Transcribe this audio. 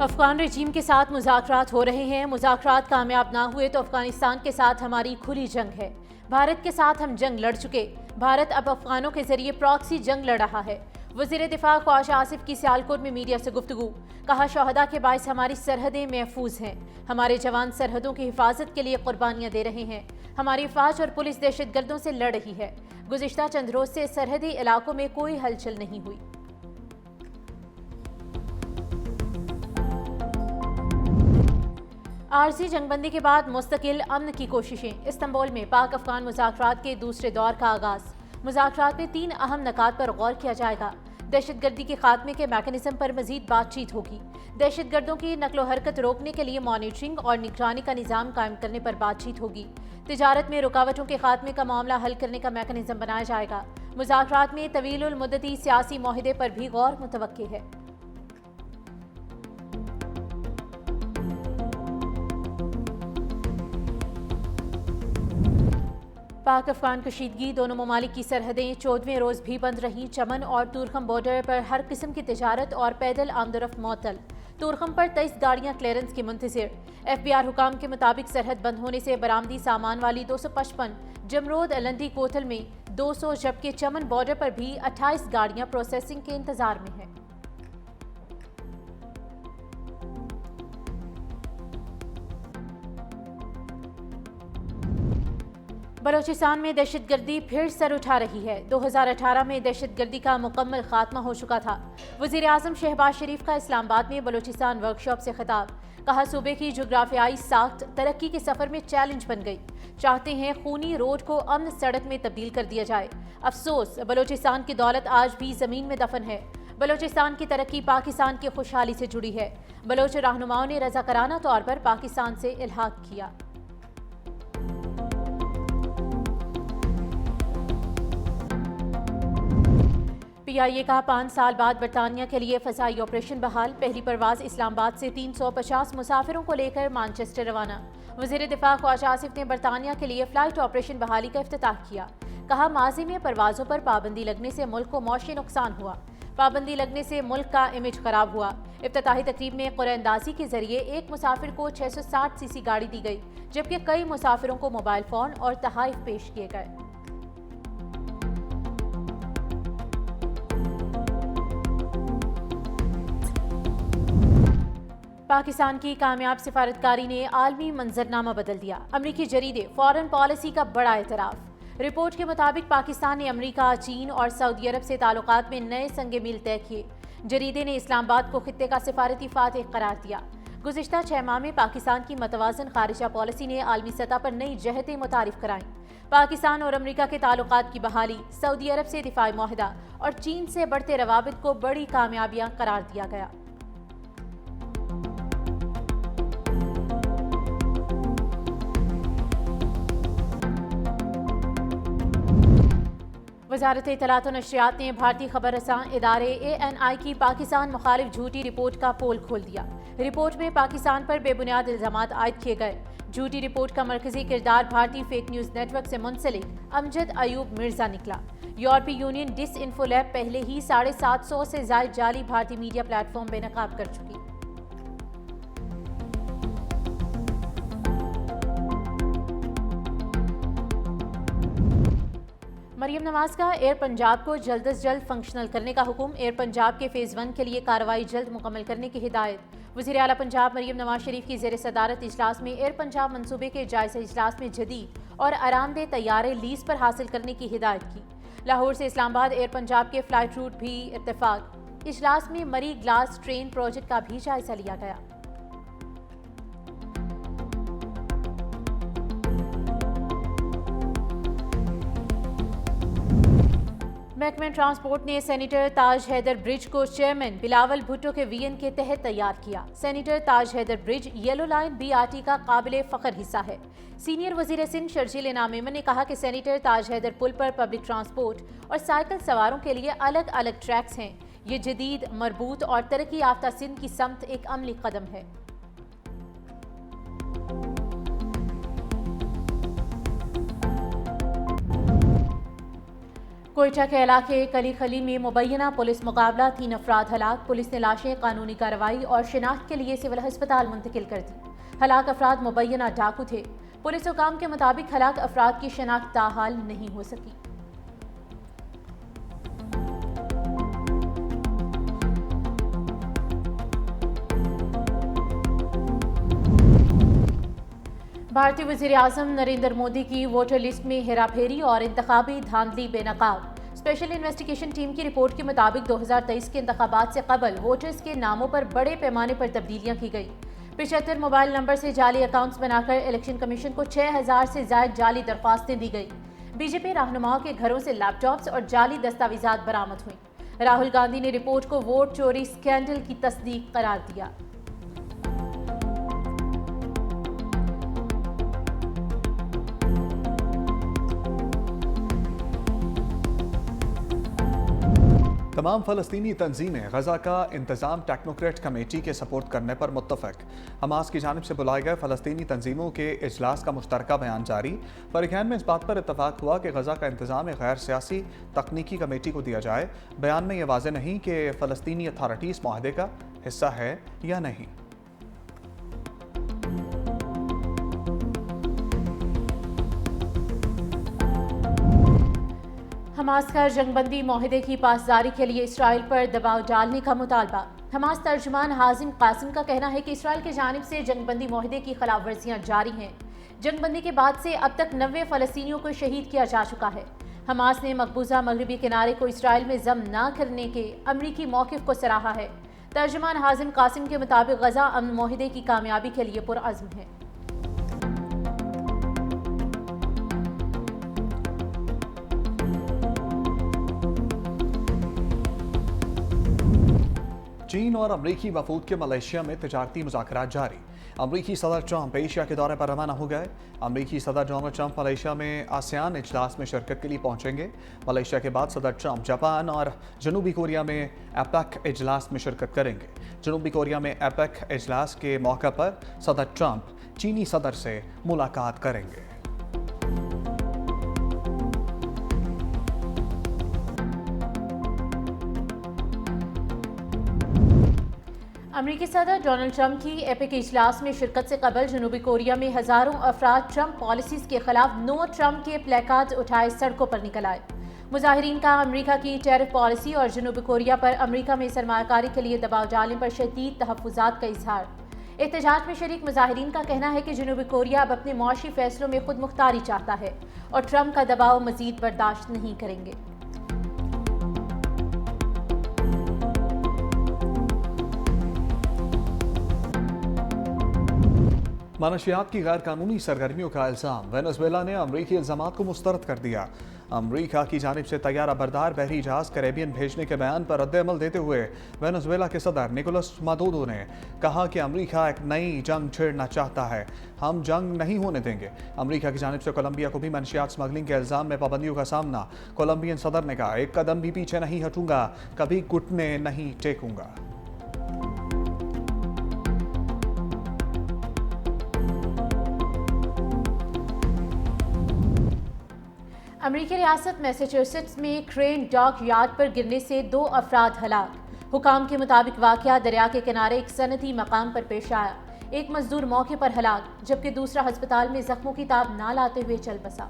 अफगान रजीम के साथ मुज़ाकरात हो रहे हैं। मुज़ाकरात कामयाब ना हुए तो अफगानिस्तान के साथ हमारी खुली जंग है। भारत के साथ हम जंग लड़ चुके। भारत अब अफगानों के जरिए प्रॉक्सी जंग लड़ रहा है। वज़ीर दिफा ख्वाजा आसिफ की सियालकोट में मीडिया से गुफ्तगू। कहा, शहदा के बायस हमारी सरहदें महफूज हैं। हमारे जवान सरहदों की हिफाजत के लिए कुर्बानियां दे रहे हैं। हमारी फौज और पुलिस दहशतगर्दों से लड़ रही है। गुज़िश्ता चंद रोज से सरहदी इलाकों में कोई हलचल नहीं हुई। आरजी जंगबंदी के बाद मुस्तकिल अमन की कोशिशें। इस्तांबुल में पाक अफगान मुज़ाकरात के दूसरे दौर का आगाज। मुज़ाकरात में 3 अहम नकात पर गौर किया जाएगा। दहशतगर्दी के खात्मे के मैकेनिज्म पर मजीद बातचीत होगी। दहशतगर्दों की नकलो हरकत रोकने के लिए मॉनिटरिंग और निगरानी का निज़ाम कायम करने पर बातचीत होगी। तिजारत में रुकावटों के खात्मे का मामला हल करने का मैकेनिज्म बनाया जाएगा। मुज़ाकरात में तवीलुल मुद्दती सियासी मुआहदे पर भी गौर मुतवक्की है। पाक अफगान कशीदगी। दोनों ममालिक की सरहदें 14वें रोज़ भी बंद रहीं। चमन और तुरखम बॉर्डर पर हर किस्म की तिजारत और पैदल आमदरफ मअतल। तुरखम पर 23 गाड़ियां क्लियरेंस की मुंतज़िर। FBI हुकाम के मुताबिक सरहद बंद होने से बरामदी सामान वाली 255, जमरोद अलंदी कोथल में 200, जबकि चमन बॉर्डर पर भी 28 गाड़ियां प्रोसेसिंग के इंतजार में हैं। बलोचिस्तान में दहशतगर्दी फिर सर उठा रही है। 2018 में दहशतगर्दी का मुकम्मल खात्मा हो चुका था। वज़ीर आज़म शहबाज शरीफ का इस्लामाबाद में बलोचिस्तान वर्कशॉप से खिताब। कहा, सूबे की जोग्राफियाई साख्त तरक्की के सफ़र में चैलेंज बन गई। चाहते हैं खूनी रोड को अमन सड़क में तब्दील कर दिया जाए। अफसोस, बलोचिस्तान की दौलत आज भी ज़मीन में दफन है। बलोचिस्तान की तरक्की पाकिस्तान की खुशहाली से जुड़ी है। बलोच रहनुमाओं ने रज़ाकाराना तौर पर पाकिस्तान से इल्हाक किया। PIA का 5 साल बाद बरतानिया के लिए फ़ज़ाई ऑपरेशन बहाल। पहली परवाज़ इस्लामाबाद से 350 मुसाफिरों को लेकर मानचेस्टर रवाना। वज़ीर दिफा ख्वाजा आसिफ ने बरतानिया के लिए फ़्लाइट ऑपरेशन बहाली का इफ्तिताह किया। कहा, माजी में परवाज़ों पर पाबंदी लगने से मुल्क को मौशी नुकसान हुआ। पाबंदी लगने से मुल्क का इमेज खराब हुआ। इफ्तिताही तकरीब में कुरअंदाज़ी के जरिए एक मुसाफिर को 660 सीसी गाड़ी दी गई, जबकि कई मुसाफिरों को मोबाइल फ़ोन और तहाइफ पेश किए गए। पाकिस्तान की कामयाब सिफारतकारी ने आलमी मंजरनामा बदल दिया। अमरीकी जरीदे फॉरेन पॉलिसी का बड़ा एतराफ़। रिपोर्ट के मुताबिक पाकिस्तान ने अमरीका, चीन और सऊदी अरब से ताल्लुकात में नए संगे मील तय किए। जरीदे ने इस्लामाबाद को खित्ते का सिफारती फातिह करार दिया। गुज़िश्ता 6 माह में पाकिस्तान की मतवाज़न खारिजा पॉलिसी ने आलमी सतह पर नई जहतें मुतारिफ कराईं। पाकिस्तान और अमरीका के ताल्लुकात की बहाली, सऊदी अरब से दिफाई मुआहदा और चीन से बढ़ते रवाबित को बड़ी कामयाबियां करार दिया गया। वज़ारत इत्तलात व नशरियात ने भारतीय खबर रसां इदारे ANI की पाकिस्तान मुखालिफ झूठी रिपोर्ट का पोल खोल दिया। रिपोर्ट में पाकिस्तान पर बेबुनियाद इल्ज़ामात आयद किए गए। झूठी रिपोर्ट का मरकजी किरदार भारतीय फेक न्यूज़ नेटवर्क से मुंसलिक अमजद अयूब मिर्जा निकला। यूरोपीय यूनियन डिसइंफो लैब पहले ही 750 से ज़ायद जाली भारतीय मीडिया प्लेटफॉर्म बेनकाब कर चुकी। मरियम नवाज का एयर पंजाब को जल्द अज जल्द फंक्शनल करने का हुक्म। एयर पंजाब के फ़ेज़ 1 के लिए कार्रवाई जल्द मुकम्मल करने की हिदायत। वज़ीर आला पंजाब मरियम नवाज शरीफ की ज़ेर सदारत इजलास में एयर पंजाब मनसूबे के जायज़ा इजलास में जदीद और आरामदेह तैयारे लीज पर हासिल करने की हिदायत की। लाहौर से इस्लामाबाद एयर पंजाब के फ़्लाइट रूट भी इत्तेफाक। इजलास में मरी ग्लास ट्रेन प्रोजेक्ट का भी जायज़ा लिया गया। महकमा ट्रांसपोर्ट ने सेनेटर ताज हैदर ब्रिज को चेयरमैन बिलावल भुट्टो के VN के तहत तैयार किया। Senator Taj Haider bridge yellow line BRT का काबिल फ़ख्र हिस्सा है। सीनियर वज़ीर सिंध शर्जील इनाम मेमन ने कहा कि सेनेटर ताज हैदर पुल पर पब्लिक ट्रांसपोर्ट और साइकिल सवारों के लिए अलग अलग ट्रैक्स हैं। ये जदीद, मरबूत और तरक्की याफ्ता सिंध की समत एक अमली कदम है। कोयटा के इलाके कली खली में मुबैना पुलिस मुकाबला, 3 अफराद हलाक। पुलिस ने लाशें कानूनी कार्रवाई और शिनाख्त के लिए सिविल अस्पताल मुंतकिल कर दी। हलाक अफराद मुबैना डाकू थे। पुलिस हुकाम के मुताबिक हलाक अफराद की शिनाख्त ताहाल नहीं हो सकी। भारतीय वज़ीर आज़म नरेंद्र मोदी की वोटर लिस्ट में हेराफेरी और इंतखाबी धांधली बेनकाब। स्पेशल इन्वेस्टिगेशन टीम की रिपोर्ट के मुताबिक 2023 के इंतखाबात से कबल वोटर्स के नामों पर बड़े पैमाने पर तब्दीलियां की गई। 75 मोबाइल नंबर से जाली अकाउंट्स बनाकर इलेक्शन कमीशन को 6000 से ज्यादा जाली दरख्वास्तें दी गई। बीजेपी रहनुमाओं के घरों से लैपटॉप्स और जाली दस्तावेजात बरामद हुई। राहुल गांधी ने रिपोर्ट को वोट चोरी स्कैंडल की तस्दीक करार दिया। तमाम फ़लस्तीनी तंजीमें गजा का इंतज़ाम टेक्नोक्रेट कमेटी के सपोर्ट करने पर मुत्तफ़िक। हमास की जानिब से बुलाए गए फ़लस्तीनी तंजीमों के इजलास का मुश्तरका बयान जारी। बरखान में इस बात पर इत्तफाक हुआ कि गजा का इंतज़ाम एक गैर सियासी तकनीकी कमेटी को दिया जाए। बयान में यह वाज़ेह नहीं कि फ़लस्तीनी अथॉरिटी इस माहदे का हिस्सा है या नहीं। हमास का जंगबंदी माहिदे की पासदारी के लिए इसराइल पर दबाव डालने का मुतालबा। हमास तर्जुमान हाजिम कासिम का कहना है कि इसराइल की जानिब से जंगबंदी माहिदे की खिलाफ वर्जियाँ जारी हैं। जंगबंदी के बाद से अब तक 90 फ़लस्तीनियों को शहीद किया जा चुका है। हमास ने मकबूजा मगरबी किनारे को इसराइल में जम न करने के अमरीकी मौक़िफ़ को सराहा है। तर्जुमान हाजिम कासिम के मुताबिक गजा अमन माहिदे की कामयाबी के लिए पुरअज़्म है। चीन और अमरीकी वफूद के मलेशिया में तजारती मुज़ाकरात जारी। अमरीकी सदर ट्रंप एशिया के दौरे पर रवाना हो गए। अमरीकी सदर डोनाल्ड ट्रंप मलेशिया में आसियान इजलास में शिरकत के लिए पहुंचेंगे। मलेशिया के बाद सदर ट्रंप जापान और जनूबी कोरिया में एपेक इजलास में शिरकत करेंगे। जनूबी कोरिया में एपेक इजलास के मौके पर सदर ट्रंप चीनी सदर से मुलाकात करेंगे। अमरीकी सदर डोनाल्ड ट्रंप की एपेक इजलास में शिरकत से कबल जनूबी कोरिया में हज़ारों अफराद ट्रंप पॉलिसीज़ के खिलाफ नो ट्रंप के प्लेकार्ड उठाए सड़कों पर निकल आए। मुजाहिरीन का अमरीका की टैरिफ पॉलिसी और जनूबी कोरिया पर अमरीका में सरमायाकारी के लिए दबाव डालने पर शदीद तहफ़्फ़ुज़ात का इजहार। एहतजाज में शरीक मुजाहिरीन का कहना है कि जनूबी कोरिया अब अपने मुआशी फैसलों में खुद मुख्तारी चाहता है और ट्रंप का दबाव मज़ीद बर्दाश्त नहीं करेंगे। मनशियात की गैर कानूनी सरगर्मियों का इल्ज़ाम। वेनेजुएला ने अमरीकी इल्ज़ामात को मुस्तरद कर दिया। अमरीका की जानिब से तैयारा बरदार बहरी जहाज़ कैरेबियन भेजने के बयान पर रद्द-ए-अमल देते हुए वेनेजुएला के सदर निकोलस मादुरो ने कहा कि अमरीका एक नई जंग छेड़ना चाहता है। हम जंग नहीं होने देंगे। अमरीका की जानिब से कोलंबिया को भी मनशियात स्मगलिंग के इल्ज़ाम में पाबंदियों का सामना। कोलंबियन सदर ने कहा, एक कदम भी पीछे नहीं हटूंगा, कभी घुटने नहीं टेकूंगा। अमरीकी रियासत मैसाचुसेट्स में क्रेन डॉक यार्ड पर गिरने से 2 अफराद हलाक। हुकाम के मुताबिक वाक़या दरिया के किनारे एक सनती मकाम पर पेश आया। एक मजदूर मौके पर हलाक जबकि दूसरा अस्पताल में जख्मों की ताब ना लाते हुए चल बसा।